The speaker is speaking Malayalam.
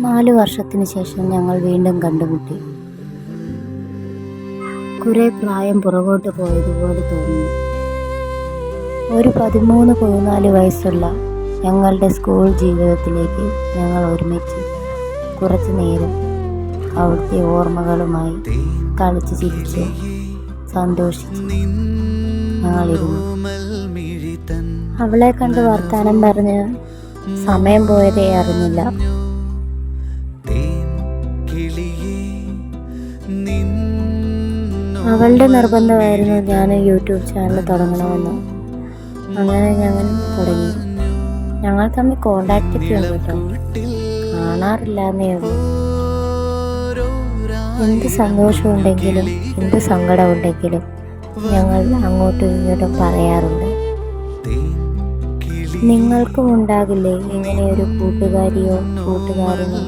4 വർഷത്തിന് ശേഷം ഞങ്ങൾ വീണ്ടും കണ്ടുമുട്ടി. കുറെ പ്രായം പുറകോട്ട് പോയതുപോലെ തോന്നുന്നു. ഒരു 13-14 വയസ്സുള്ള ഞങ്ങളുടെ സ്കൂൾ ജീവിതത്തിലേക്ക് ഞങ്ങൾ ഒരുമിച്ച് കുറച്ചു നേരം അവിടുത്തെ ഓർമ്മകളുമായി കളിച്ച് ചിരിച്ച് സന്തോഷിച്ച് ഞങ്ങളിരുന്നു. അവളെ കണ്ട് വർത്താനം പറഞ്ഞ് സമയം പോയതേ അറിഞ്ഞില്ല. അവളുടെ നിർബന്ധമായിരുന്നു ഞാൻ യൂട്യൂബ് ചാനൽ തുടങ്ങണമെന്ന്. അങ്ങനെ ഞങ്ങൾ തുടങ്ങി. ഞങ്ങൾ തമ്മിൽ കോണ്ടാക്റ്റ് ഒക്കെ ഉണ്ട് കേട്ടോ, കാണാറില്ലാന്നേ ഉള്ളൂ. എന്ത് സന്തോഷമുണ്ടെങ്കിലും എന്ത് സങ്കടമുണ്ടെങ്കിലും ഞങ്ങൾ അങ്ങോട്ടും ഇങ്ങോട്ടും പറയാറുണ്ട്. നിങ്ങൾക്കും ഉണ്ടാകില്ലേ ഇങ്ങനെയൊരു കൂട്ടുകാരിയോ കൂട്ടുകാരനോ?